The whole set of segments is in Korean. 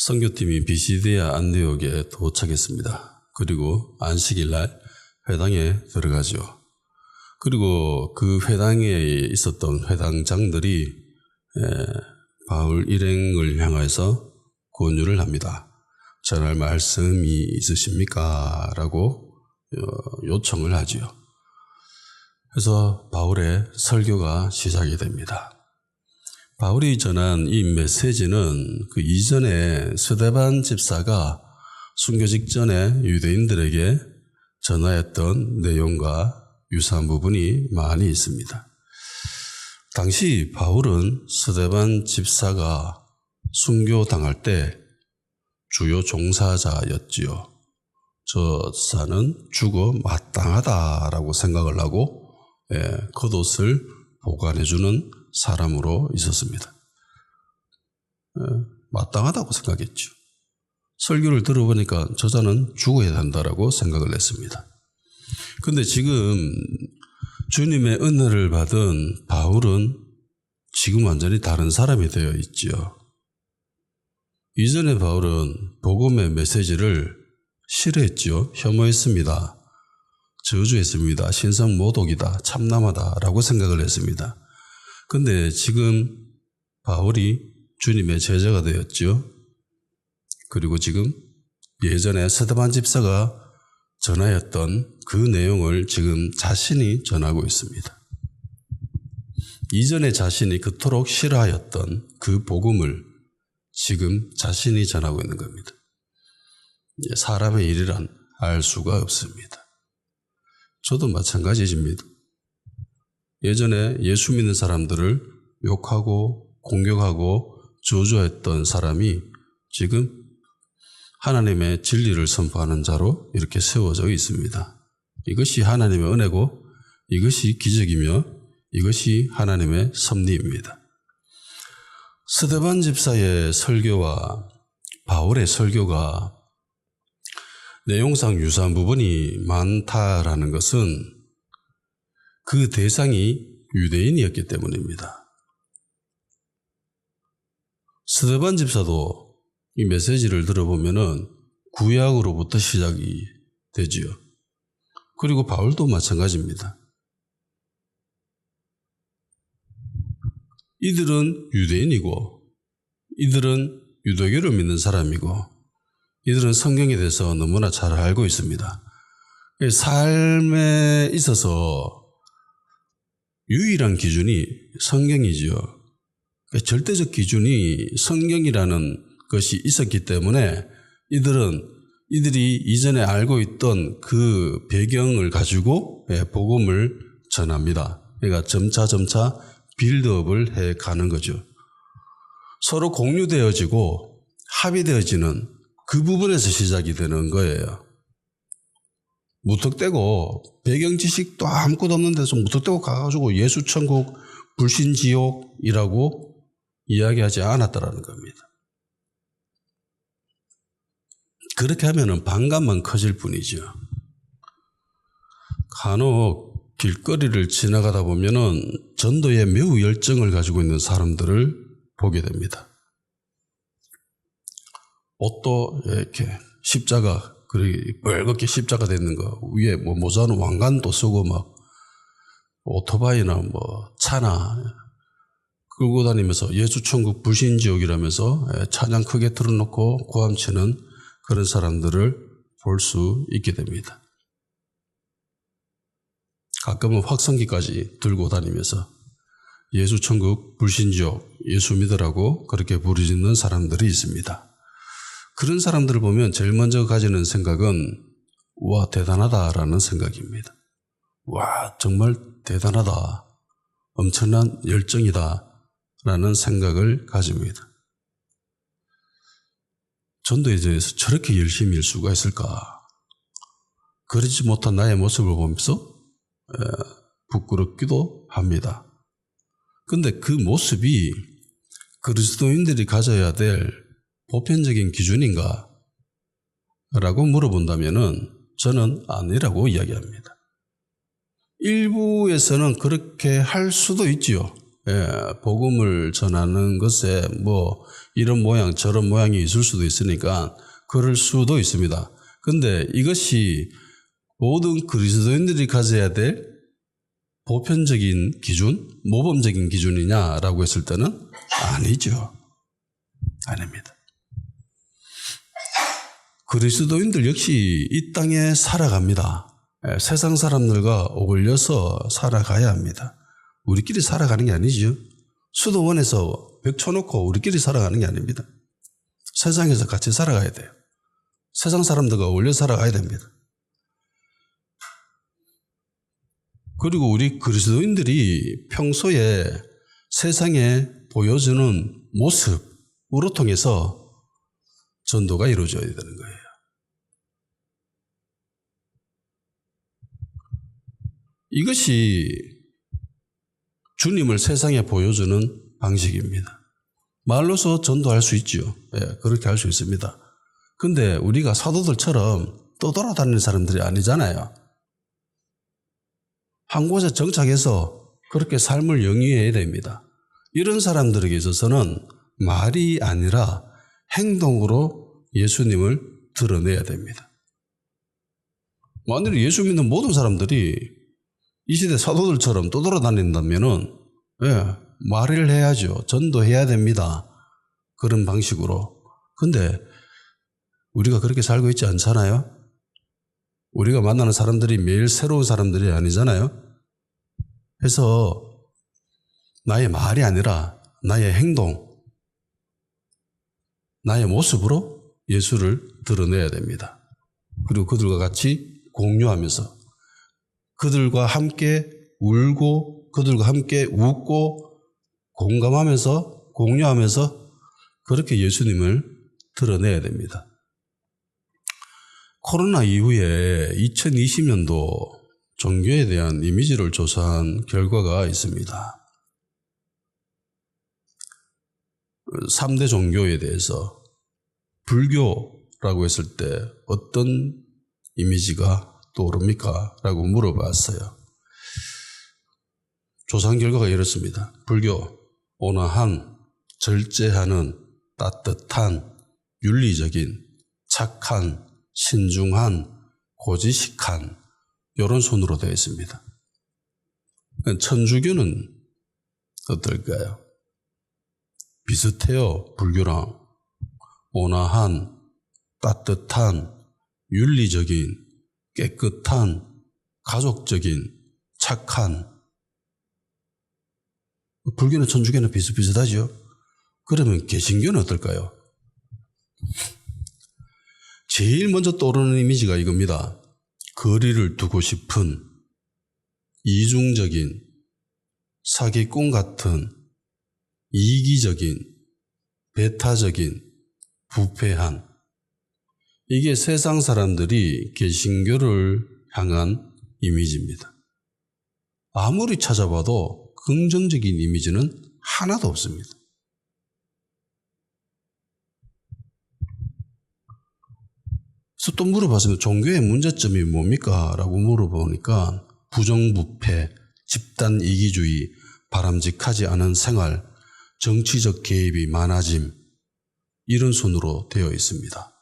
선교팀이 비시디아 안디옥에 도착했습니다. 그리고 안식일 날 회당에 들어가죠. 그리고 그 회당에 있었던 회당장들이 바울 일행을 향해서 권유를 합니다. 전할 말씀이 있으십니까? 라고 요청을 하지요. 그래서 바울의 설교가 시작이 됩니다. 바울이 전한 이 메시지는 그 이전에 스데반 집사가 순교 직전에 유대인들에게 전하였던 내용과 유사한 부분이 많이 있습니다. 당시 바울은 스데반 집사가 순교당할 때 주요 종사자였지요. 저 사는 죽어 마땅하다라고 생각을 하고 겉옷을 보관해주는 사람으로 있었습니다. 마땅하다고 생각했죠. 설교를 들어보니까 저자는 죽어야 한다라고 생각을 했습니다. 그런데 지금 주님의 은혜를 받은 바울은 지금 완전히 다른 사람이 되어 있지요. 이전에 바울은 복음의 메시지를 싫어했지요. 혐오했습니다. 저주했습니다. 신성모독이다. 참남하다라고 생각을 했습니다. 그런데 지금 바울이 주님의 제자가 되었죠. 그리고 지금 예전에 스데반 집사가 전하였던 그 내용을 지금 자신이 전하고 있습니다. 이전에 자신이 그토록 싫어하였던 그 복음을 지금 자신이 전하고 있는 겁니다. 사람의 일이란 알 수가 없습니다. 저도 마찬가지입니다. 예전에 예수 믿는 사람들을 욕하고 공격하고 저주했던 사람이 지금 하나님의 진리를 선포하는 자로 이렇게 세워져 있습니다. 이것이 하나님의 은혜고 이것이 기적이며 이것이 하나님의 섭리입니다. 스데반 집사의 설교와 바울의 설교가 내용상 유사한 부분이 많다라는 것은 그 대상이 유대인이었기 때문입니다. 스데반 집사도 이 메시지를 들어보면은 구약으로부터 시작이 되지요. 그리고 바울도 마찬가지입니다. 이들은 유대인이고 이들은 유대교를 믿는 사람이고 이들은 성경에 대해서 너무나 잘 알고 있습니다. 삶에 있어서 유일한 기준이 성경이지요. 절대적 기준이 성경이라는 것이 있었기 때문에 이들이 이전에 알고 있던 그 배경을 가지고 복음을 전합니다. 그러니까 점차 빌드업을 해 가는 거죠. 서로 공유되어지고 합의되어지는 그 부분에서 시작이 되는 거예요. 무턱대고 배경 지식도 아무것도 없는 데서 무턱대고 가가지고 예수 천국 불신 지옥이라고 이야기하지 않았다라는 겁니다. 그렇게 하면은 반감만 커질 뿐이죠. 간혹 길거리를 지나가다 보면은 전도에 매우 열정을 가지고 있는 사람들을 보게 됩니다. 옷도 이렇게 십자가, 그리고 빨갛게 십자가 되는 거, 위에 모자는 왕관도 쓰고 오토바이나 차나 끌고 다니면서 예수 천국 불신 지옥이라면서 찬양 크게 틀어놓고 고함치는 그런 사람들을 볼 수 있게 됩니다. 가끔은 확성기까지 들고 다니면서 예수 천국 불신 지옥, 예수 믿으라고 그렇게 부르짖는 사람들이 있습니다. 그런 사람들을 보면 제일 먼저 가지는 생각은 와, 대단하다라는 생각입니다. 와, 정말 대단하다. 엄청난 열정이다. 라는 생각을 가집니다. 전도에 대해서 저렇게 열심히 일 수가 있을까? 그러지 못한 나의 모습을 보면서 부끄럽기도 합니다. 그런데 그 모습이 그리스도인들이 가져야 될 보편적인 기준인가? 라고 물어본다면은 저는 아니라고 이야기합니다. 일부에서는 그렇게 할 수도 있지요. 복음을 전하는 것에 이런 모양 저런 모양이 있을 수도 있으니까 그럴 수도 있습니다. 근데 이것이 모든 그리스도인들이 가져야 될 보편적인 기준, 모범적인 기준이냐라고 했을 때는 아니죠. 아닙니다. 그리스도인들 역시 이 땅에 살아갑니다. 세상 사람들과 어울려서 살아가야 합니다. 우리끼리 살아가는 게 아니죠. 수도원에서 벽 쳐놓고 우리끼리 살아가는 게 아닙니다. 세상에서 같이 살아가야 돼요. 세상 사람들과 어울려 살아가야 됩니다. 그리고 우리 그리스도인들이 평소에 세상에 보여주는 모습으로 통해서 전도가 이루어져야 되는 거예요. 이것이 주님을 세상에 보여주는 방식입니다. 말로서 전도할 수 있죠. 그렇게 할 수 있습니다. 근데 우리가 사도들처럼 떠돌아다니는 사람들이 아니잖아요. 한 곳에 정착해서 그렇게 삶을 영위해야 됩니다. 이런 사람들에게 있어서는 말이 아니라 행동으로 예수님을 드러내야 됩니다. 만일 예수 믿는 모든 사람들이 이 시대 사도들처럼 떠돌아다닌다면은 말을 해야죠. 전도해야 됩니다. 그런 방식으로. 근데 우리가 그렇게 살고 있지 않잖아요? 우리가 만나는 사람들이 매일 새로운 사람들이 아니잖아요? 그래서 나의 말이 아니라 나의 행동, 나의 모습으로 예수를 드러내야 됩니다. 그리고 그들과 같이 공유하면서 그들과 함께 울고 그들과 함께 웃고 공감하면서 공유하면서 그렇게 예수님을 드러내야 됩니다. 코로나 이후에 2020년도 종교에 대한 이미지를 조사한 결과가 있습니다. 3대 종교에 대해서 불교라고 했을 때 어떤 이미지가 떠오릅니까? 라고 물어봤어요. 조사한 결과가 이렇습니다. 불교, 온화한, 절제하는, 따뜻한, 윤리적인, 착한, 신중한, 고지식한 이런 순으로 되어 있습니다. 천주교는 어떨까요? 비슷해요. 불교랑 온화한, 따뜻한, 윤리적인, 깨끗한, 가족적인, 착한. 불교는 천주교는 비슷비슷하죠. 그러면 개신교는 어떨까요? 제일 먼저 떠오르는 이미지가 이겁니다. 거리를 두고 싶은, 이중적인, 사기꾼 같은, 이기적인, 배타적인, 부패한. 이게 세상 사람들이 개신교를 향한 이미지입니다. 아무리 찾아봐도 긍정적인 이미지는 하나도 없습니다. 그래서 또 물어봤습니다. 종교의 문제점이 뭡니까? 라고 물어보니까 부정부패, 집단 이기주의, 바람직하지 않은 생활, 정치적 개입이 많아짐, 이런 순으로 되어 있습니다.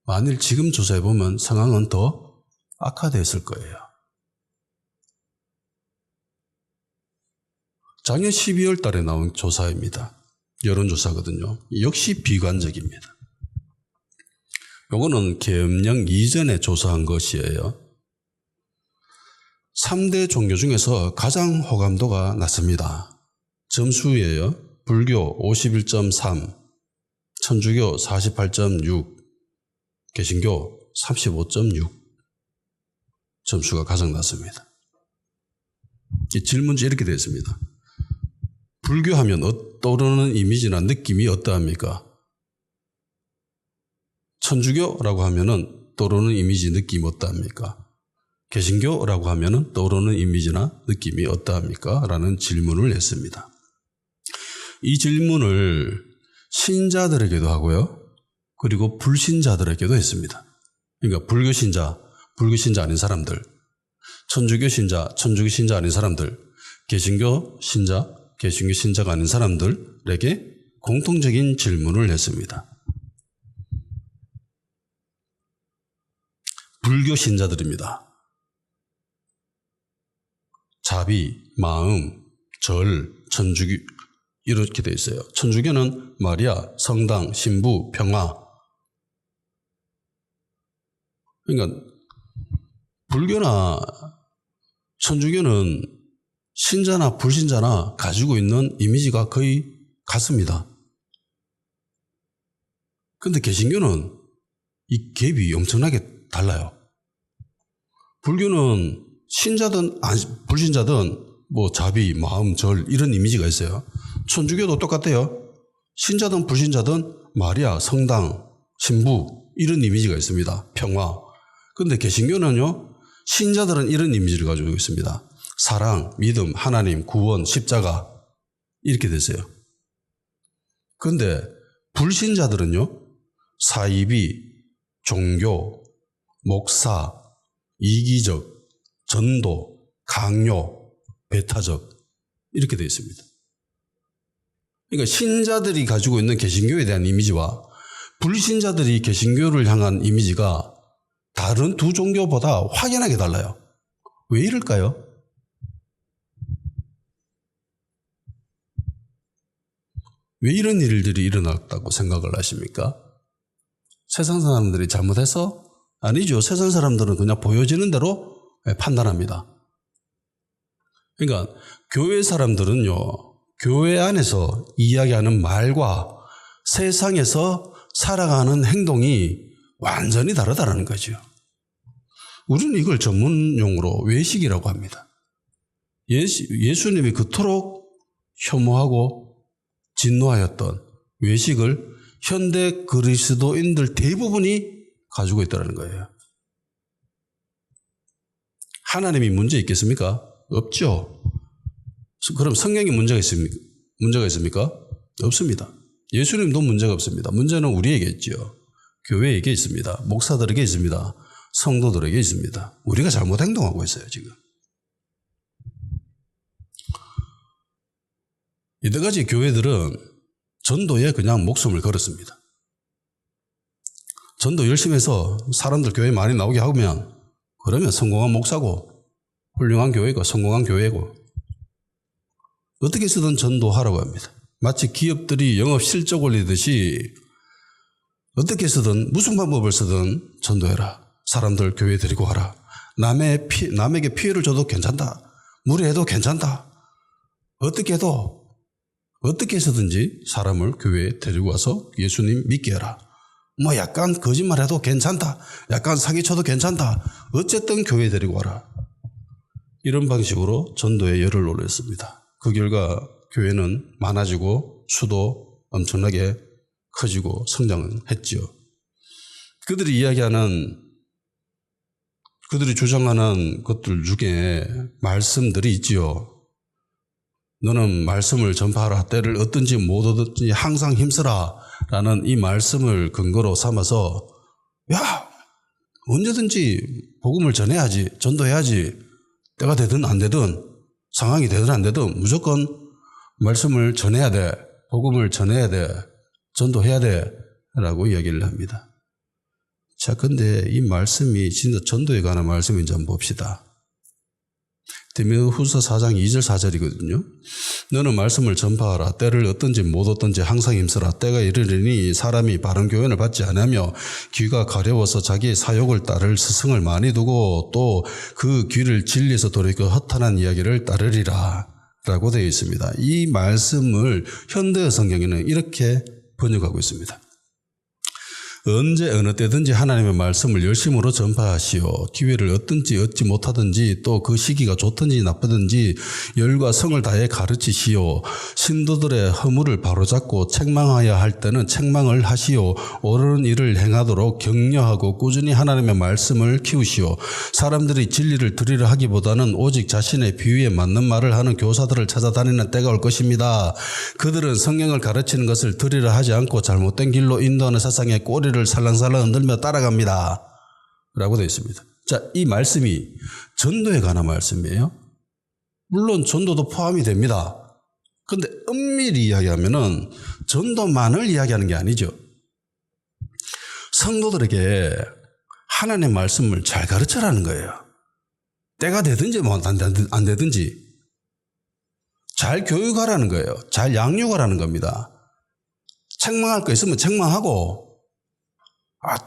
만일 지금 조사해보면 상황은 더 악화됐을 거예요. 작년 12월 달에 나온 조사입니다. 여론조사거든요. 역시 비관적입니다. 요거는 계엄령 이전에 조사한 것이에요. 3대 종교 중에서 가장 호감도가 낮습니다. 점수예요. 불교 51.3, 천주교 48.6, 개신교 35.6 점수가 가장 낮습니다. 질문지 이렇게 되어 있습니다. 불교하면 떠오르는 이미지나 느낌이 어떠합니까? 천주교라고 하면은 떠오르는 이미지, 느낌이 어떠합니까? 개신교라고 하면은 떠오르는 이미지나 느낌이 어떠합니까? 라는 질문을 했습니다. 이 질문을 신자들에게도 하고요. 그리고 불신자들에게도 했습니다. 그러니까 불교 신자 아닌 사람들, 천주교 신자 아닌 사람들, 개신교 신자가 아닌 사람들에게 공통적인 질문을 했습니다. 불교 신자들입니다. 자비, 마음, 절, 천주교 이렇게 되어 있어요. 천주교는 마리아, 성당, 신부, 평화. 그러니까 불교나 천주교는 신자나 불신자나 가지고 있는 이미지가 거의 같습니다. 그런데 개신교는 이 갭이 엄청나게 달라요. 불교는 신자든 불신자든 뭐 자비, 마음, 절 이런 이미지가 있어요. 천주교도 똑같아요. 신자든 불신자든 마리아, 성당, 신부 이런 이미지가 있습니다. 평화. 그런데 개신교는요, 신자들은 이런 이미지를 가지고 있습니다. 사랑, 믿음, 하나님, 구원, 십자가 이렇게 되세요. 그런데 불신자들은요, 사이비, 종교, 목사, 이기적, 전도, 강요, 배타적 이렇게 되어 있습니다. 그러니까 신자들이 가지고 있는 개신교에 대한 이미지와 불신자들이 개신교를 향한 이미지가 다른 두 종교보다 확연하게 달라요. 왜 이럴까요? 왜 이런 일들이 일어났다고 생각을 하십니까? 세상 사람들이 잘못해서? 아니죠. 세상 사람들은 그냥 보여지는 대로 판단합니다. 그러니까 교회 사람들은요, 교회 안에서 이야기하는 말과 세상에서 살아가는 행동이 완전히 다르다는 거죠. 우리는 이걸 전문용어로 외식이라고 합니다. 예수님이 그토록 혐오하고 진노하였던 외식을 현대 그리스도인들 대부분이 가지고 있다는 거예요. 하나님이 문제 있겠습니까? 없죠. 그럼 성경에 문제가 있습니까? 없습니다. 예수님도 문제가 없습니다. 문제는 우리에게 있죠. 교회에게 있습니다. 목사들에게 있습니다. 성도들에게 있습니다. 우리가 잘못 행동하고 있어요, 지금. 이때까지 교회들은 전도에 그냥 목숨을 걸었습니다. 전도 열심히 해서 사람들 교회 많이 나오게 하면 그러면 성공한 목사고 훌륭한 교회고 성공한 교회고 어떻게 쓰든 전도하라고 합니다. 마치 기업들이 영업 실적 올리듯이 어떻게 쓰든 무슨 방법을 쓰든 전도해라. 사람들 교회 데리고 와라. 남에게 피해를 줘도 괜찮다. 무례해도 괜찮다. 어떻게 해서든지 사람을 교회에 데리고 와서 예수님 믿게 해라. 뭐 약간 거짓말해도 괜찮다. 약간 사기쳐도 괜찮다. 어쨌든 교회에 데리고 와라. 이런 방식으로 전도에 열을 올렸습니다. 그 결과 교회는 많아지고 수도 엄청나게 커지고 성장했죠. 그들이 주장하는 것들 중에 말씀들이 있지요. 너는 말씀을 전파하라. 때를 얻든지 못 얻든지 항상 힘쓰라. 라는 이 말씀을 근거로 삼아서 언제든지 복음을 전해야지. 전도해야지. 때가 되든 안 되든 상황이 되든 안 되든 무조건 말씀을 전해야 돼. 복음을 전해야 돼. 전도해야 돼. 라고 이야기를 합니다. 자, 근데 이 말씀이 진짜 전도에 관한 말씀인지 한번 봅시다. 디모데후서 4장 2절 4절이거든요. 너는 말씀을 전파하라. 때를 얻든지 못 얻든지 항상 힘쓰라. 때가 이르리니 사람이 바른 교훈을 받지 않으며 귀가 가려워서 자기의 사욕을 따를 스승을 많이 두고 또 그 귀를 진리에서 돌이켜 허탄한 이야기를 따르리라 라고 되어 있습니다. 이 말씀을 현대 성경에는 이렇게 번역하고 있습니다. 언제 어느 때든지 하나님의 말씀을 열심으로 전파하시오. 기회를 얻든지 얻지 못하든지 또 그 시기가 좋든지 나쁘든지 열과 성을 다해 가르치시오. 신도들의 허물을 바로잡고 책망하여야 할 때는 책망을 하시오. 옳은 일을 행하도록 격려하고 꾸준히 하나님의 말씀을 키우시오. 사람들이 진리를 들으려 하기보다는 오직 자신의 비위에 맞는 말을 하는 교사들을 찾아다니는 때가 올 것입니다. 그들은 성경을 가르치는 것을 들으려 하지 않고 잘못된 길로 인도하는 세상의 꼬리를 살랑살랑 흔들며 따라갑니다. 라고 되어 있습니다. 자, 이 말씀이 전도에 관한 말씀이에요. 물론 전도도 포함이 됩니다. 근데 엄밀히 이야기하면은 전도만을 이야기하는 게 아니죠. 성도들에게 하나님의 말씀을 잘 가르쳐라는 거예요. 때가 되든지 뭐 안 되든지 잘 교육하라는 거예요. 잘 양육하라는 겁니다. 책망할 거 있으면 책망하고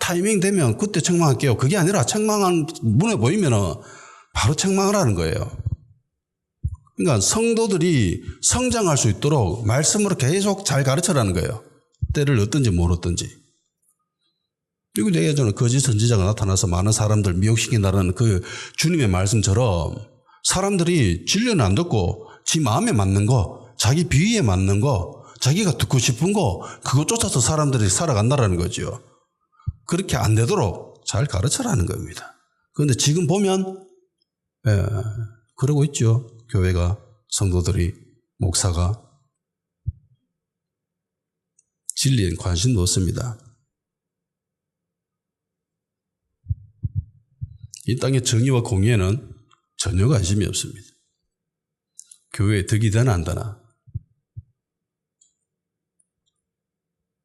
타이밍 되면 그때 책망할게요. 그게 아니라 책망한 문에 보이면 바로 책망하라는 거예요. 그러니까 성도들이 성장할 수 있도록 말씀으로 계속 잘 가르쳐라는 거예요. 때를 얻든지 못 얻든지. 그리고 내가 저는 거짓 선지자가 나타나서 많은 사람들 미혹시킨다는 그 주님의 말씀처럼 사람들이 진리는 안 듣고 지 마음에 맞는 거, 자기 비위에 맞는 거, 자기가 듣고 싶은 거 그거 쫓아서 사람들이 살아간다라는 거죠. 그렇게 안 되도록 잘 가르쳐라는 겁니다. 그런데 지금 보면 그러고 있죠. 교회가, 성도들이, 목사가 진리엔 관심도 없습니다. 이 땅의 정의와 공의에는 전혀 관심이 없습니다. 교회에 덕이 되나 안 되나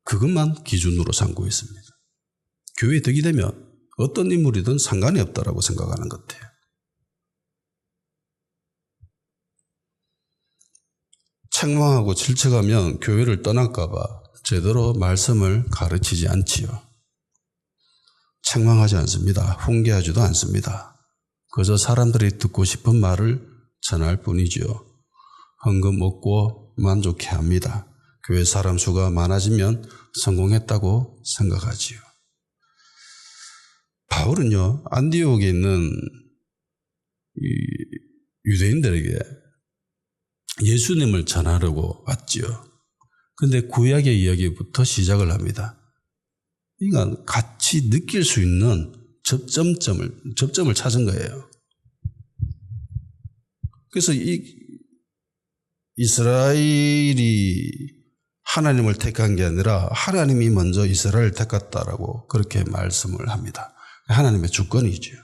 그것만 기준으로 삼고 있습니다. 교회에 덕이 되면 어떤 인물이든 상관이 없다라고 생각하는 것 같아요. 책망하고 질책하면 교회를 떠날까 봐 제대로 말씀을 가르치지 않지요. 책망하지 않습니다. 훈계하지도 않습니다. 그저 사람들이 듣고 싶은 말을 전할 뿐이지요. 헌금 얻고 만족해 합니다. 교회 사람 수가 많아지면 성공했다고 생각하지요. 바울은요, 안디옥에 있는 유대인들에게 예수님을 전하려고 왔지요. 그런데 구약의 이야기부터 시작을 합니다. 그러니까 같이 느낄 수 있는 접점을 찾은 거예요. 그래서 이스라엘이 하나님을 택한 게 아니라 하나님이 먼저 이스라엘을 택했다라고 그렇게 말씀을 합니다. 하나님의 주권이죠.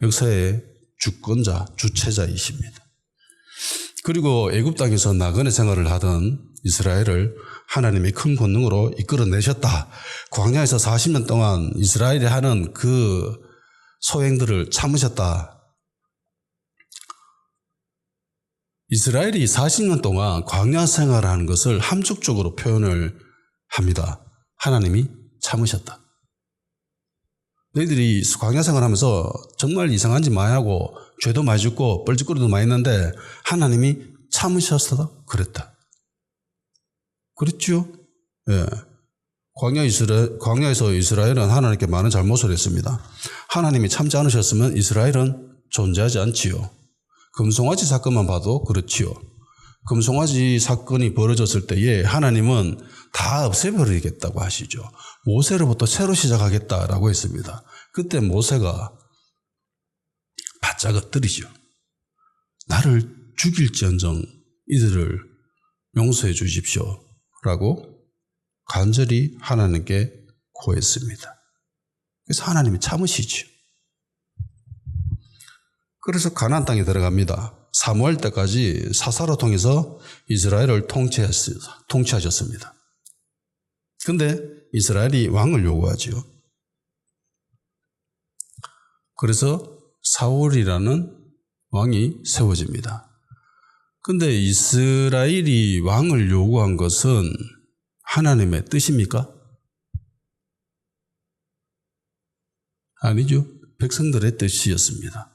역사의 주권자, 주체자이십니다. 그리고 애굽 땅에서 나그네 생활을 하던 이스라엘을 하나님이 큰 권능으로 이끌어내셨다. 광야에서 40년 동안 이스라엘이 하는 그 소행들을 참으셨다. 이스라엘이 40년 동안 광야 생활을 하는 것을 함축적으로 표현을 합니다. 하나님이 참으셨다. 너희들이 광야 생활하면서 정말 이상한 짓 많이 하고 죄도 많이 짓고 뻘짓거리도 많이 했는데 하나님이 참으셨다. 그랬다. 그렇죠? 예. 광야에서 이스라엘은 하나님께 많은 잘못을 했습니다. 하나님이 참지 않으셨으면 이스라엘은 존재하지 않지요. 금송아지 사건만 봐도 그렇지요. 금송아지 사건이 벌어졌을 때에 하나님은 다 없애버리겠다고 하시죠. 모세로부터 새로 시작하겠다라고 했습니다. 그때 모세가 바짝 엎드리죠. 나를 죽일지언정 이들을 용서해 주십시오 라고 간절히 하나님께 구했습니다. 그래서 하나님이 참으시죠. 그래서 가나안 땅에 들어갑니다. 사무엘 때까지 사사로 통해서 이스라엘을 통치하셨습니다. 그런데 이스라엘이 왕을 요구하죠. 그래서 사울이라는 왕이 세워집니다. 그런데 이스라엘이 왕을 요구한 것은 하나님의 뜻입니까? 아니죠. 백성들의 뜻이었습니다.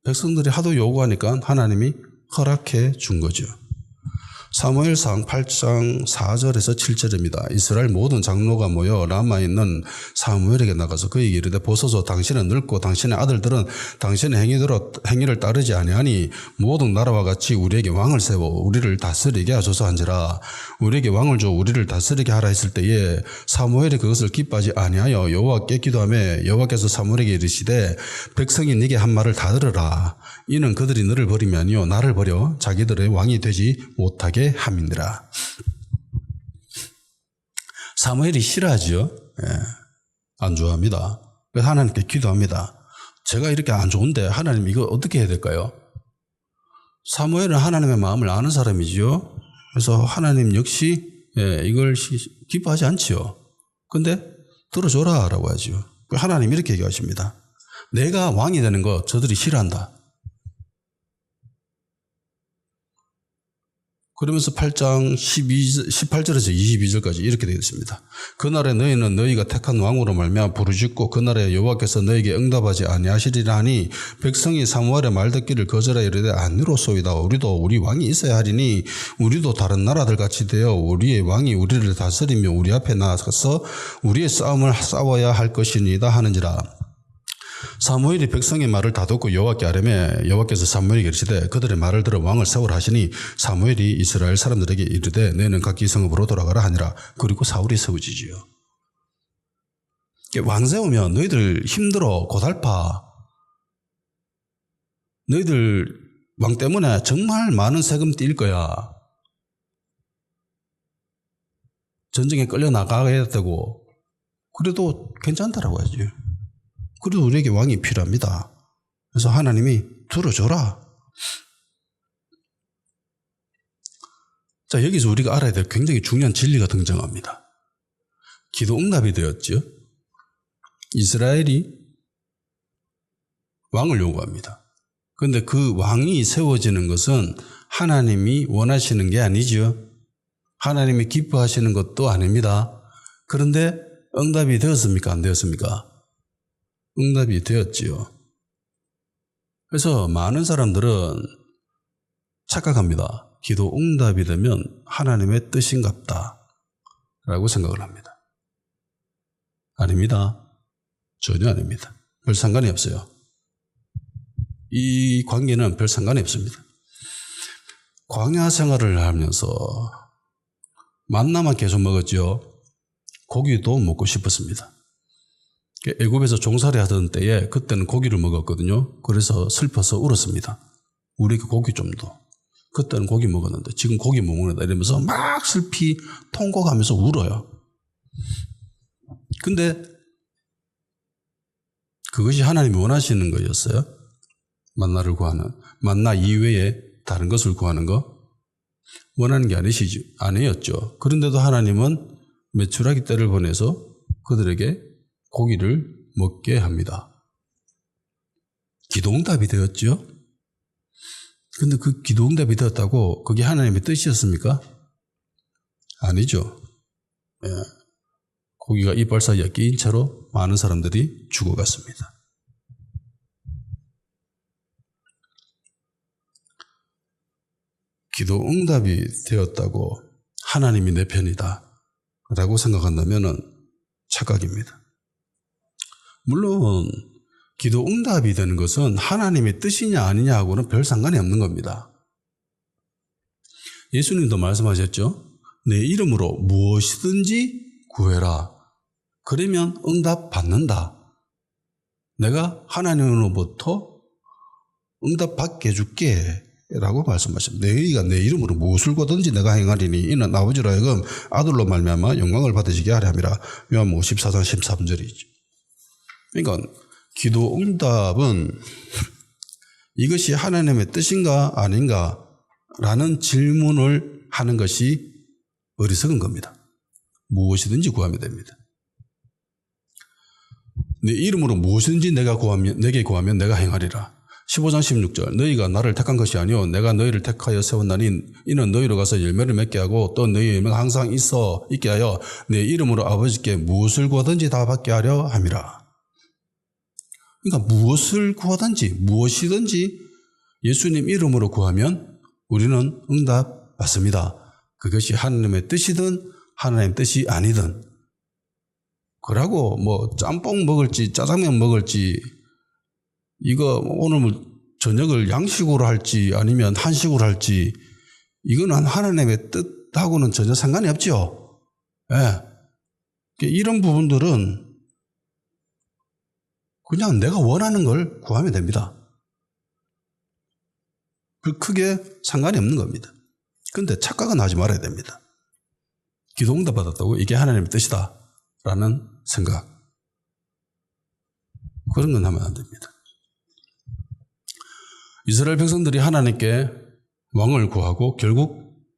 백성들이 하도 요구하니까 하나님이 허락해 준 거죠. 사무엘상 8장 4절에서 7절입니다. 이스라엘 모든 장로가 모여 라마에 있는 사무엘에게 나가서 그에게 이르되 보소서 당신은 늙고 당신의 아들들은 당신의 행위를 따르지 아니하니 모든 나라와 같이 우리에게 왕을 세워 우리를 다스리게 하소서 한지라. 우리에게 왕을 줘 우리를 다스리게 하라 했을 때에 사무엘이 그것을 기뻐하지 아니하여 여호와께 기도하며 여호와께서 사무엘에게 이르시되 백성이 네게 한 말을 다 들으라. 이는 그들이 너를 버리면 아니요 나를 버려 자기들의 왕이 되지 못하게 함이니라. 사무엘이 싫어하죠. 안 좋아합니다. 그래서 하나님께 기도합니다. 제가 이렇게 안 좋은데 하나님 이거 어떻게 해야 될까요? 사무엘은 하나님의 마음을 아는 사람이죠. 그래서 하나님 역시 이걸 기뻐하지 않지요. 근데 들어줘라 라고 하죠. 하나님 이렇게 얘기하십니다. 내가 왕이 되는 거 저들이 싫어한다. 그러면서 8장 18절에서 22절까지 이렇게 되어 있습니다. 그날에 너희는 너희가 택한 왕으로 말미암아 부르짖고 그날에 여호와께서 너희에게 응답하지 아니하시리라 하니 백성이 사무엘의 말 듣기를 거절하여 이르되 아니로소이다. 우리도 우리 왕이 있어야 하리니 우리도 다른 나라들 같이 되어 우리의 왕이 우리를 다스리며 우리 앞에 나서서 우리의 싸움을 싸워야 할 것이니이다 하는지라. 사무엘이 백성의 말을 다 듣고 여호와께 아뢰매 여호와께서 사무엘에게 이르시되 그들의 말을 들어 왕을 세우라 하시니 사무엘이 이스라엘 사람들에게 이르되 너희는 각기 성읍으로 돌아가라 하니라. 그리고 사울이 세워지지요. 왕 세우면 너희들 힘들어 고달파. 너희들 왕 때문에 정말 많은 세금 뛸 거야. 전쟁에 끌려 나가야 되고 그래도 괜찮다라고 하죠. 그래도 우리에게 왕이 필요합니다. 그래서 하나님이 들어줘라. 자, 여기서 우리가 알아야 될 굉장히 중요한 진리가 등장합니다. 기도 응답이 되었죠. 이스라엘이 왕을 요구합니다. 그런데 그 왕이 세워지는 것은 하나님이 원하시는 게 아니죠. 하나님이 기뻐하시는 것도 아닙니다. 그런데 응답이 되었습니까? 안 되었습니까? 응답이 되었지요. 그래서 많은 사람들은 착각합니다. 기도 응답이 되면 하나님의 뜻인갑다 라고 생각을 합니다. 아닙니다. 전혀 아닙니다. 별 상관이 없어요. 이 관계는 별 상관이 없습니다. 광야 생활을 하면서 만나만 계속 먹었죠. 고기도 먹고 싶었습니다. 애굽에서 종살이 하던 때에 그때는 고기를 먹었거든요. 그래서 슬퍼서 울었습니다. 우리에게 고기 좀 더. 그때는 고기 먹었는데 지금 고기 못 먹는다 이러면서 막 슬피 통곡하면서 울어요. 근데 그것이 하나님이 원하시는 거였어요? 만나를 구하는, 만나 이외에 다른 것을 구하는 거? 원하는 게 아니었죠. 그런데도 하나님은 메추라기 떼를 보내서 그들에게 고기를 먹게 합니다. 기도응답이 되었죠. 그런데 그 기도응답이 되었다고 그게 하나님의 뜻이었습니까? 아니죠. 고기가 이빨 사이에 끼인 채로 많은 사람들이 죽어갔습니다. 기도응답이 되었다고 하나님이 내 편이다 라고 생각한다면 착각입니다. 물론 기도 응답이 되는 것은 하나님의 뜻이냐 아니냐하고는 별 상관이 없는 겁니다. 예수님도 말씀하셨죠. 내 이름으로 무엇이든지 구해라. 그러면 응답 받는다. 내가 하나님으로부터 응답 받게 해줄게 라고 말씀하십니다. 너희가 내 이름으로 무엇을 구하든지 내가 행하리니 이는 아버지로 하여금 아들로 말미암아 영광을 받으시게 하려 함이라. 요한복음 14장 13절이죠. 그러니까 기도 응답은 이것이 하나님의 뜻인가 아닌가 라는 질문을 하는 것이 어리석은 겁니다. 무엇이든지 구하면 됩니다. 내 이름으로 무엇이든지 내게 구하면 내가 행하리라. 15장 16절 너희가 나를 택한 것이 아니오 내가 너희를 택하여 세웠나니 이는 너희로 가서 열매를 맺게 하고 또 너희 열매가 항상 있게 하여 내 이름으로 아버지께 무엇을 구하든지 다 받게 하려 함이라. 그러니까 무엇을 구하든지 무엇이든지 예수님 이름으로 구하면 우리는 응답 받습니다. 그것이 하나님의 뜻이든 하나님의 뜻이 아니든. 그러고 뭐 짬뽕 먹을지 짜장면 먹을지 이거 오늘 저녁을 양식으로 할지 아니면 한식으로 할지 이거는 하나님의 뜻하고는 전혀 상관이 없죠. 이런 부분들은 그냥 내가 원하는 걸 구하면 됩니다. 크게 상관이 없는 겁니다. 그런데 착각은 하지 말아야 됩니다. 기도 응답 받았다고 이게 하나님의 뜻이다 라는 생각, 그런 건 하면 안 됩니다. 이스라엘 백성들이 하나님께 왕을 구하고 결국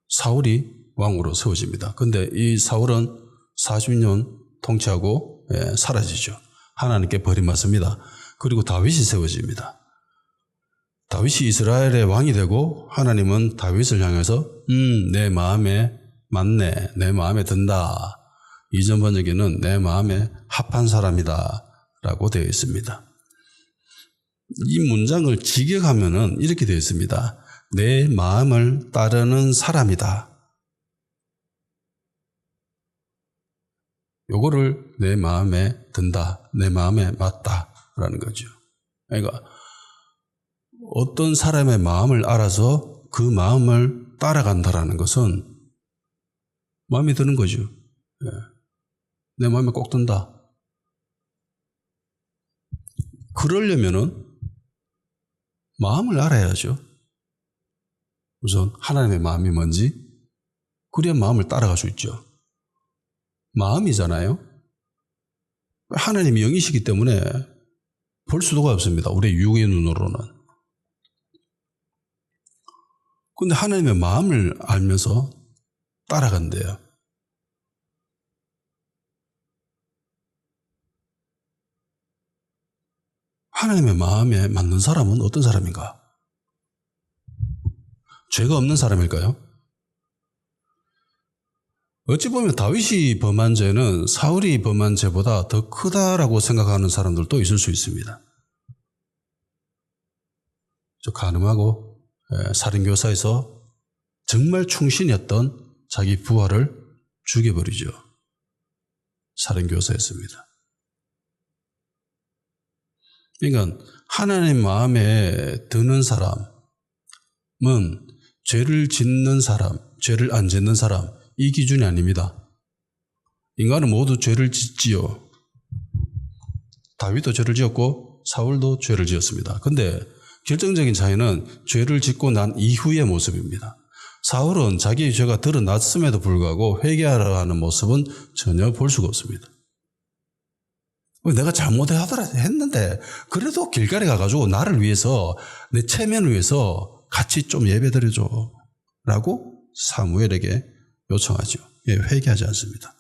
사울이 왕으로 세워집니다. 근데 이 사울은 40년 통치하고 사라지죠. 하나님께 버림받습니다. 그리고 다윗이 세워집니다. 다윗이 이스라엘의 왕이 되고 하나님은 다윗을 향해서 내 마음에 맞네, 내 마음에 든다. 이전 번역에는 내 마음에 합한 사람이다 라고 되어 있습니다. 이 문장을 직역하면은 이렇게 되어 있습니다. 내 마음을 따르는 사람이다. 요거를 내 마음에 든다, 내 마음에 맞다 라는 거죠. 그러니까 어떤 사람의 마음을 알아서 그 마음을 따라간다라는 것은 마음에 드는 거죠. 내 마음에 꼭 든다. 그러려면은 마음을 알아야죠. 우선 하나님의 마음이 뭔지, 그래야 마음을 따라갈 수 있죠. 마음이잖아요. 하나님이 영이시기 때문에 볼 수도가 없습니다. 우리의 육의 눈으로는. 근데 하나님의 마음을 알면서 따라간대요. 하나님의 마음에 맞는 사람은 어떤 사람인가? 죄가 없는 사람일까요? 어찌 보면 다윗이 범한 죄는 사울이 범한 죄보다 더 크다라고 생각하는 사람들도 있을 수 있습니다. 간음하고 살인교사에서 정말 충신이었던 자기 부하를 죽여버리죠. 살인교사였습니다. 그러니까 하나님 마음에 드는 사람은 죄를 짓는 사람, 죄를 안 짓는 사람, 이 기준이 아닙니다. 인간은 모두 죄를 짓지요. 다윗도 죄를 지었고 사울도 죄를 지었습니다. 그런데 결정적인 차이는 죄를 짓고 난 이후의 모습입니다. 사울은 자기의 죄가 드러났음에도 불구하고 회개하려 하는 모습은 전혀 볼 수가 없습니다. 내가 잘못하더라 했는데 그래도 길가에 가가지고 나를 위해서, 내 체면을 위해서 같이 좀 예배드려줘 라고 사무엘에게 요청하죠. 회개하지 않습니다.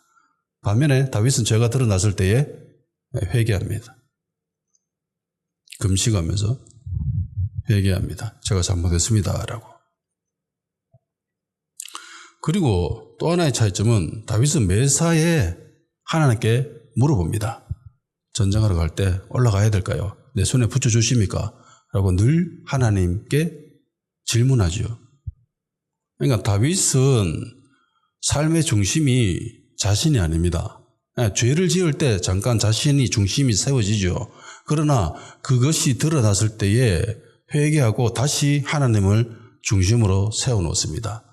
반면에 다윗은 죄가 드러났을 때에 회개합니다. 금식하면서 회개합니다. 제가 잘못했습니다 라고. 그리고 또 하나의 차이점은 다윗은 매사에 하나님께 물어봅니다. 전쟁하러 갈 때 올라가야 될까요? 내 손에 붙여주십니까? 라고 늘 하나님께 질문하죠. 그러니까 다윗은 삶의 중심이 자신이 아닙니다. 죄를 지을 때 잠깐 자신이 중심이 세워지죠. 그러나 그것이 드러났을 때에 회개하고 다시 하나님을 중심으로 세워놓습니다.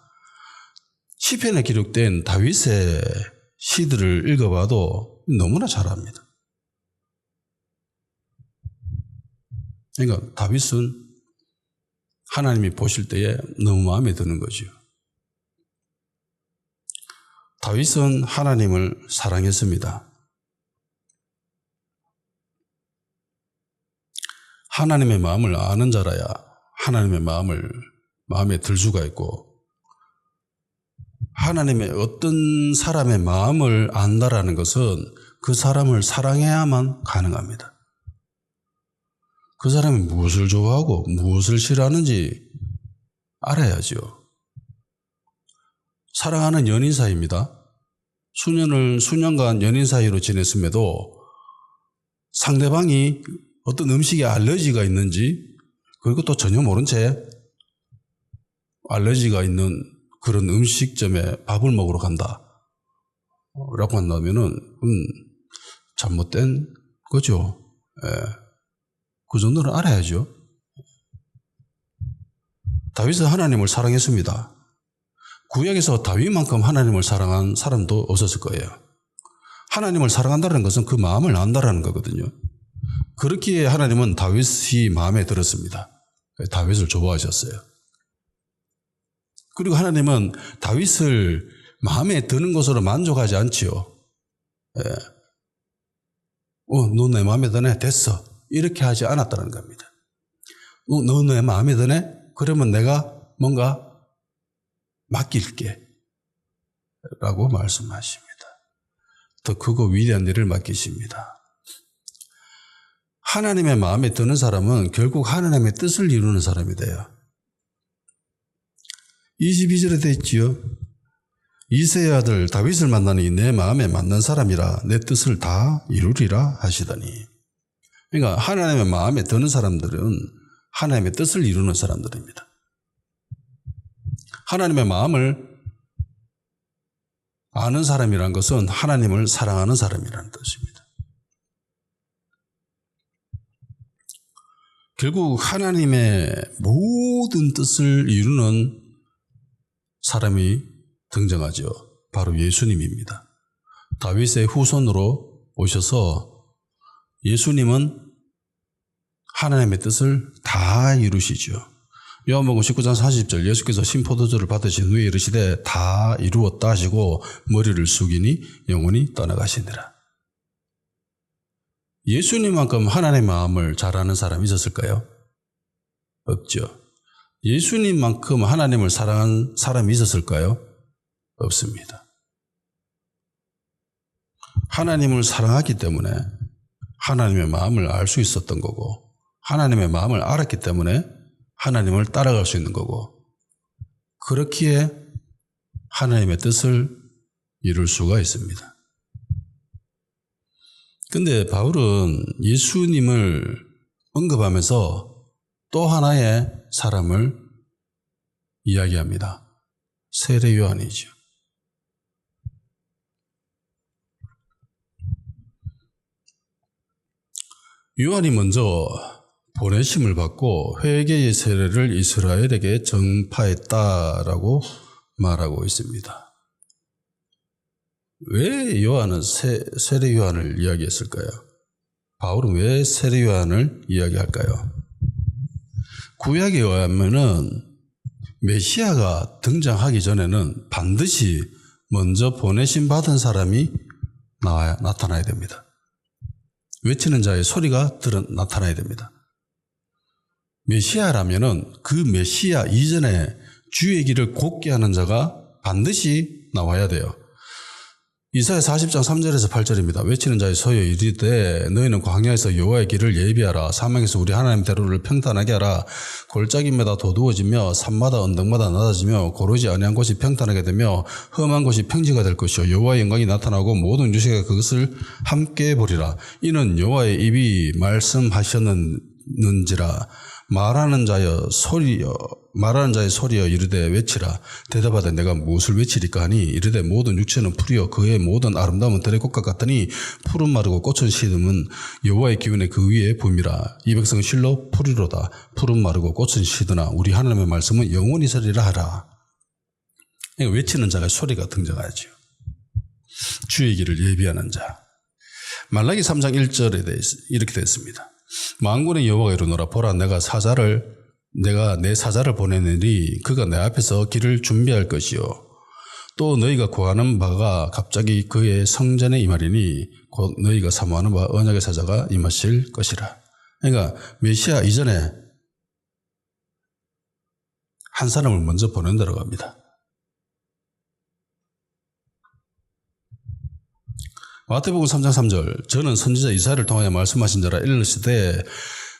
시편에 기록된 다윗의 시들을 읽어봐도 너무나 잘합니다. 그러니까 다윗은 하나님이 보실 때에 너무 마음에 드는 거죠. 다윗은 하나님을 사랑했습니다. 하나님의 마음을 아는 자라야 하나님의 마음을 마음에 들 수가 있고, 하나님의 어떤 사람의 마음을 안다라는 것은 그 사람을 사랑해야만 가능합니다. 그 사람이 무엇을 좋아하고 무엇을 싫어하는지 알아야죠. 사랑하는 연인 사이입니다. 수년간 연인 사이로 지냈음에도 상대방이 어떤 음식에 알러지가 있는지, 그리고 또 전혀 모른 채 알러지가 있는 그런 음식점에 밥을 먹으러 간다 라고 한다면은 잘못된 거죠. 그 정도는 알아야죠. 다윗은 하나님을 사랑했습니다. 구약에서 다윗만큼 하나님을 사랑한 사람도 없었을 거예요. 하나님을 사랑한다는 것은 그 마음을 안다라는 거거든요. 그렇기에 하나님은 다윗이 마음에 들었습니다. 다윗을 좋아하셨어요. 그리고 하나님은 다윗을 마음에 드는 것으로 만족하지 않지요. 너 내 마음에 드네? 됐어. 이렇게 하지 않았다는 겁니다. 너 내 마음에 드네? 그러면 내가 뭔가 맡길게 라고 말씀하십니다. 더 크고 위대한 일을 맡기십니다. 하나님의 마음에 드는 사람은 결국 하나님의 뜻을 이루는 사람이 돼요. 22절에 되어 있지요. 이새의 아들 다윗을 만나니 내 마음에 맞는 사람이라 내 뜻을 다 이루리라 하시더니. 그러니까 하나님의 마음에 드는 사람들은 하나님의 뜻을 이루는 사람들입니다. 하나님의 마음을 아는 사람이란 것은 하나님을 사랑하는 사람이라는 뜻입니다. 결국 하나님의 모든 뜻을 이루는 사람이 등장하죠. 바로 예수님입니다. 다윗의 후손으로 오셔서 예수님은 하나님의 뜻을 다 이루시죠. 요한복음 19장 40절 예수께서 신포도주를 받으신 후에 이르시되 다 이루었다 하시고 머리를 숙이니 영원히 떠나가시니라. 예수님만큼 하나님의 마음을 잘 아는 사람이 있었을까요? 없죠. 예수님만큼 하나님을 사랑한 사람이 있었을까요? 없습니다. 하나님을 사랑하기 때문에 하나님의 마음을 알 수 있었던 거고, 하나님의 마음을 알았기 때문에 하나님을 따라갈 수 있는 거고, 그렇기에 하나님의 뜻을 이룰 수가 있습니다. 근데 바울은 예수님을 언급하면서 또 하나의 사람을 이야기합니다. 세례 요한이죠. 요한이 먼저 보내심을 받고 회개의 세례를 이스라엘에게 전파했다라고 말하고 있습니다. 왜 요한은 세례 요한을 이야기했을까요? 바울은 왜 세례 요한을 이야기할까요? 구약에 의하면은 메시아가 등장하기 전에는 반드시 먼저 보내심 받은 사람이 나타나야 됩니다. 외치는 자의 소리가 나타나야 됩니다. 메시아라면은 그 메시아 이전에 주의 길을 곧게 하는 자가 반드시 나와야 돼요. 이사야 40장 3절에서 8절입니다. 외치는 자의 소여 이르되 너희는 광야에서 여호와의 길을 예비하라. 사막에서 우리 하나님 대로를 평탄하게 하라. 골짜기마다 도두어지며 산마다 언덕마다 낮아지며 고르지 아니한 곳이 평탄하게 되며 험한 곳이 평지가 될 것이요 여호와의 영광이 나타나고 모든 유세가 그것을 함께 보리라. 이는 여호와의 입이 말씀하셨는지라. 말하는 자의 소리여 이르되 외치라. 대답하되 내가 무엇을 외치리까 하니 이르되 모든 육체는 풀이요 그의 모든 아름다움은 들의 꽃과 같으니 푸른 마르고 꽃은 시듬은 여호와의 기운에 그 위에 붐이라. 이 백성은 실로 풀이로다. 푸른 마르고 꽃은 시드나 우리 하나님의 말씀은 영원히 서리라 하라. 그러니까 외치는 자가 소리가 등장하죠. 주의 길을 예비하는 자. 말라기 3장 1절에 대해서 이렇게 되어 있습니다. 만군의 여호와가 이르노라. 보라 내가 내 사자를 보내느니 그가 내 앞에서 길을 준비할 것이요 또 너희가 구하는 바가 갑자기 그의 성전에 임하리니 곧 너희가 사모하는 바 언약의 사자가 임하실 것이라. 그러니까 메시아 이전에 한 사람을 먼저 보낸다고 합니다. 마태복음 3장 3절 저는 선지자 이사야를 통하여 말씀하신 자라 이르시되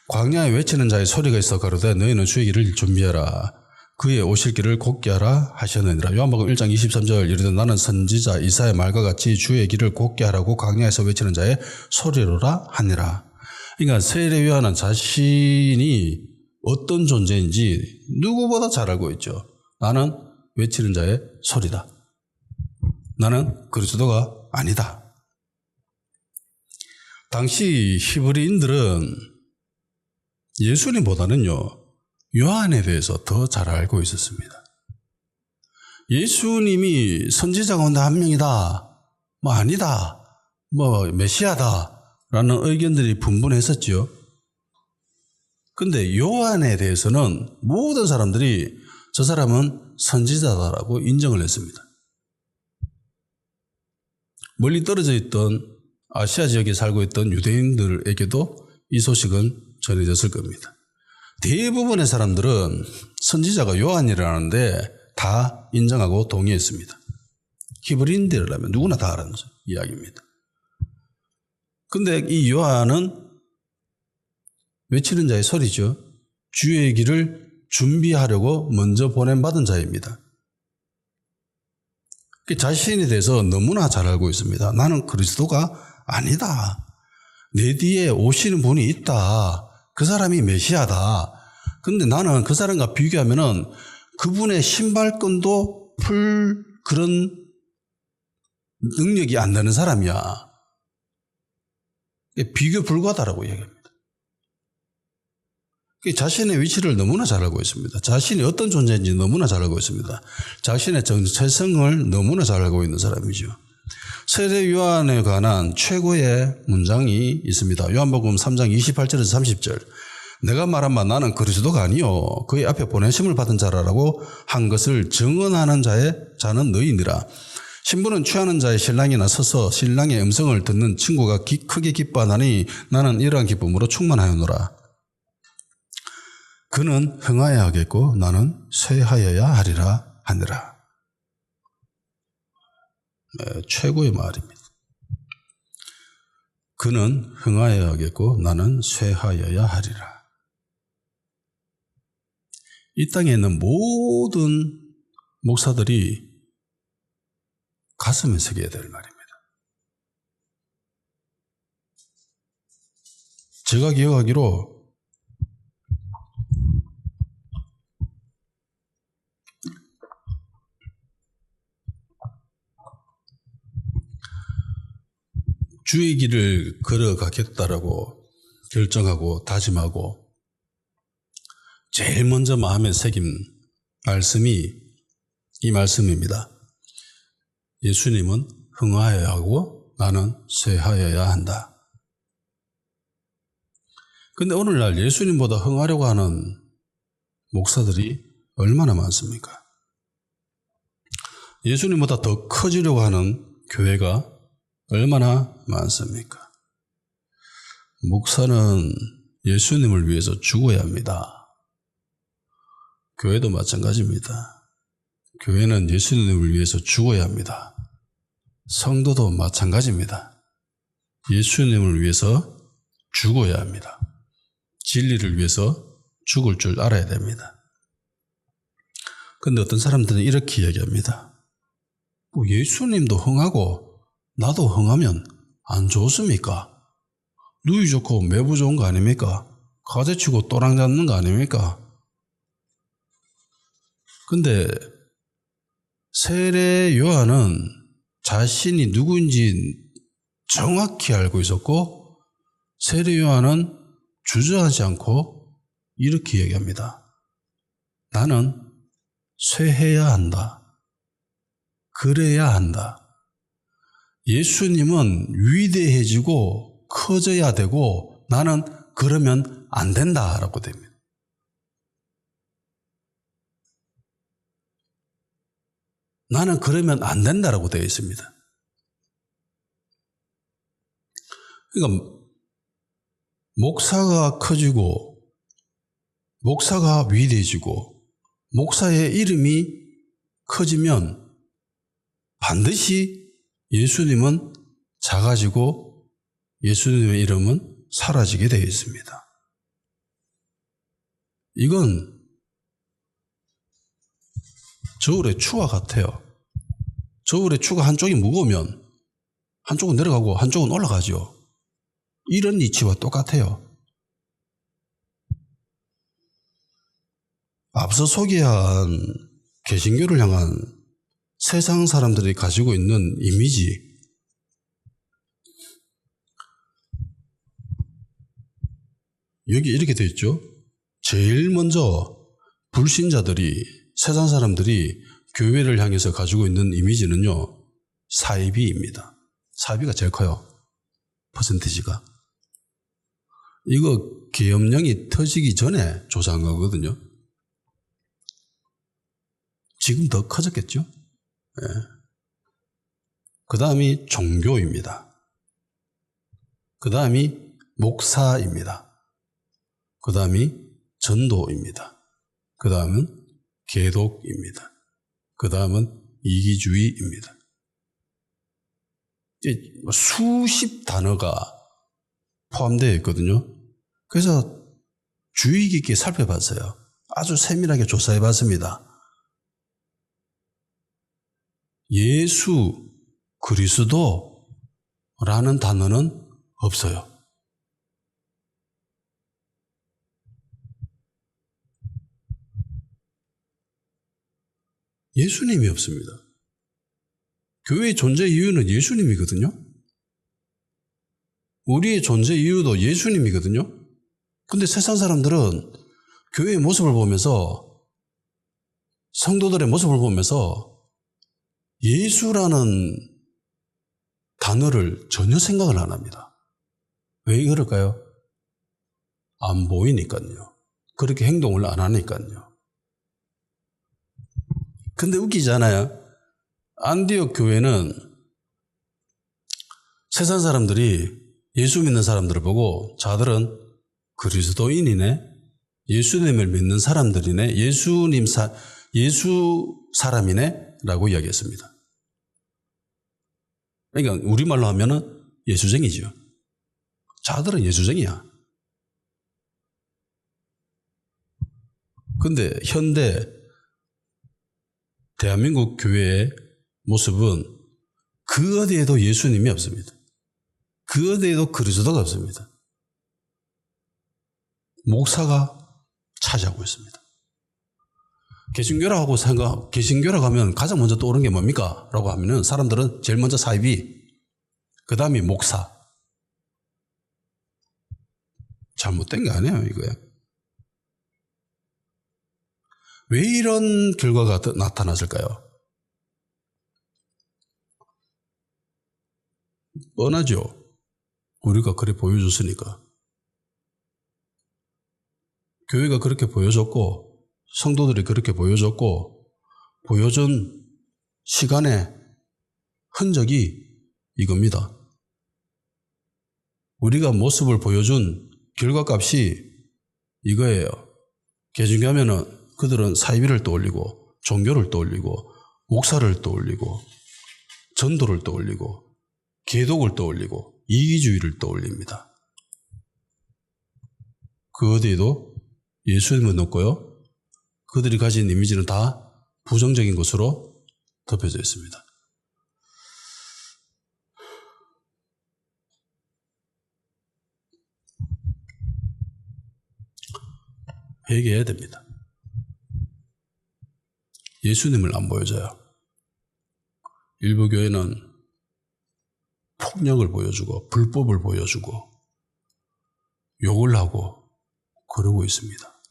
광야에 외치는 자의 소리가 있어 가로되 너희는 주의 길을 준비하라. 그의 오실 길을 곧게 하라 하셨느니라. 요한복음 1장 23절 이르되 나는 선지자 이사야의 말과 같이 주의 길을 곧게 하라고 광야에서 외치는 자의 소리로라 하니라. 그러니까 세례 요한은 자신이 어떤 존재인지 누구보다 잘 알고 있죠. 나는 외치는 자의 소리다. 나는 그리스도가 아니다. 당시 히브리인들은 예수님보다는요, 요한에 대해서 더 잘 알고 있었습니다. 예수님이 선지자 가운데 한 명이다, 아니다, 메시아다 라는 의견들이 분분했었죠. 근데 요한에 대해서는 모든 사람들이 저 사람은 선지자다라고 인정을 했습니다. 멀리 떨어져 있던 아시아 지역에 살고 있던 유대인들에게도 이 소식은 전해졌을 겁니다. 대부분의 사람들은 선지자가 요한이라는데 다 인정하고 동의했습니다. 히브리인들이라면 누구나 다 알아는 이야기입니다. 근데 이 요한은 외치는 자의 소리죠. 주의 길을 준비하려고 먼저 보냄받은 자입니다. 자신에 대해서 너무나 잘 알고 있습니다. 나는 그리스도가 아니다. 내 뒤에 오시는 분이 있다. 그 사람이 메시아다. 근데 나는 그 사람과 비교하면은 그분의 신발끈도 풀 그런 능력이 안 되는 사람이야. 비교 불가하다라고 얘기합니다. 자신의 위치를 너무나 잘 알고 있습니다. 자신이 어떤 존재인지 너무나 잘 알고 있습니다. 자신의 정체성을 너무나 잘 알고 있는 사람이죠. 세례 요한에 관한 최고의 문장이 있습니다. 요한복음 3장 28절에서 30절. 내가 말한 바 나는 그리스도가 아니요 그의 앞에 보내심을 받은 자라라고 한 것을 증언하는 자는 너희니라. 신부는 취하는 자의 신랑이나 서서 신랑의 음성을 듣는 친구가 크게 기뻐하나니 나는 이러한 기쁨으로 충만하였노라. 그는 흥하여야 하겠고 나는 쇠하여야 하리라 하니라. 최고의 말입니다. 그는 흥하여야 하겠고 나는 쇠하여야 하리라. 이 땅에 있는 모든 목사들이 가슴에 새겨야 될 말입니다. 제가 기억하기로 주의 길을 걸어가겠다라고 결정하고 다짐하고 제일 먼저 마음에 새긴 말씀이 이 말씀입니다. 예수님은 흥하여야 하고 나는 쇠하여야 한다. 그런데 오늘날 예수님보다 흥하려고 하는 목사들이 얼마나 많습니까? 예수님보다 더 커지려고 하는 교회가 얼마나 많습니까? 목사는 예수님을 위해서 죽어야 합니다. 교회도 마찬가지입니다. 교회는 예수님을 위해서 죽어야 합니다. 성도도 마찬가지입니다. 예수님을 위해서 죽어야 합니다. 진리를 위해서 죽을 줄 알아야 됩니다. 그런데 어떤 사람들은 이렇게 이야기합니다. 예수님도 흥하고 나도 흥하면 안 좋습니까? 누이 좋고 매부 좋은 거 아닙니까? 가재치고 또랑 잡는 거 아닙니까? 근데 세례 요한은 자신이 누구인지 정확히 알고 있었고 세례 요한은 주저하지 않고 이렇게 얘기합니다. 나는 쇠해야 한다. 그래야 한다. 예수님은 위대해지고 커져야 되고 나는 그러면 안 된다라고 됩니다. 나는 그러면 안 된다라고 되어 있습니다. 그러니까 목사가 커지고 목사가 위대해지고 목사의 이름이 커지면 반드시 예수님은 작아지고 예수님의 이름은 사라지게 되어 있습니다. 이건 저울의 추와 같아요. 저울의 추가 한쪽이 무거우면 한쪽은 내려가고 한쪽은 올라가죠. 이런 이치와 똑같아요. 앞서 소개한 개신교를 향한 세상 사람들이 가지고 있는 이미지, 여기 이렇게 되어 있죠. 제일 먼저 불신자들이, 세상 사람들이 교회를 향해서 가지고 있는 이미지는요, 사이비입니다. 사이비가 제일 커요. 퍼센티지가. 이거 계엄령이 터지기 전에 조사한 거거든요. 지금 더 커졌겠죠? 네. 그 다음이 종교입니다. 그 다음이 목사입니다. 그 다음이 전도입니다. 그 다음은 계독입니다. 그 다음은 이기주의입니다. 수십 단어가 포함되어 있거든요. 그래서 주의 깊게 살펴봤어요. 아주 세밀하게 조사해 봤습니다. 예수 그리스도라는 단어는 없어요. 예수님이 없습니다. 교회의 존재 이유는 예수님이거든요. 우리의 존재 이유도 예수님이거든요. 근데 세상 사람들은 교회의 모습을 보면서, 성도들의 모습을 보면서 예수라는 단어를 전혀 생각을 안 합니다. 왜 그럴까요? 안 보이니까요. 그렇게 행동을 안 하니까요. 근데 웃기잖아요. 안디옥 교회는 세상 사람들이 예수 믿는 사람들을 보고 자들은 그리스도인이네, 예수님을 믿는 사람들이네, 예수 사람이네 라고 이야기했습니다. 그러니까 우리말로 하면은 예수쟁이죠. 자들은 예수쟁이야. 근데 현대 대한민국 교회의 모습은 그 어디에도 예수님이 없습니다. 그 어디에도 그리스도가 없습니다. 목사가 차지하고 있습니다. 개신교라고 하면 가장 먼저 떠오르는 게 뭡니까? 라고 하면은 사람들은 제일 먼저 사이비, 그 다음에 목사. 잘못된 게 아니에요, 이거야. 왜 이런 결과가 나타났을까요? 뻔하죠. 우리가 그래 보여줬으니까. 교회가 그렇게 보여줬고, 성도들이 그렇게 보여줬고, 보여준 시간의 흔적이 이겁니다. 우리가 모습을 보여준 결과값이 이거예요. 개신교 하면은 그들은 사이비를 떠올리고, 종교를 떠올리고, 목사를 떠올리고, 전도를 떠올리고, 계독을 떠올리고, 이기주의를 떠올립니다. 그 어디에도 예수님은 없고요. 그들이 가진 이미지는 다 부정적인 것으로 덮여져 있습니다. 회개해야 됩니다. 예수님을 안 보여줘요. 일부 교회는 폭력을 보여주고 불법을 보여주고 욕을 하고 그러고 있습니다.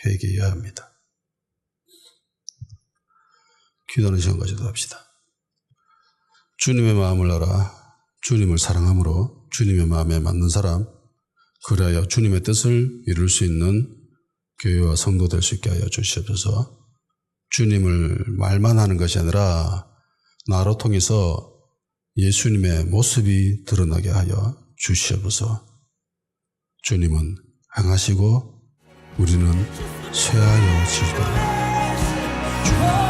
회개해야 합니다. 기도하는 시간 가지도록 합시다. 주님의 마음을 알아 주님을 사랑함으로 주님의 마음에 맞는 사람, 그리하여 주님의 뜻을 이룰 수 있는 교회와 성도 될 수 있게 하여 주시옵소서. 주님을 말만 하는 것이 아니라 나로 통해서 예수님의 모습이 드러나게 하여 주시옵소서. 주님은 행하시고 우리는 쇠하여 지시다. 주님.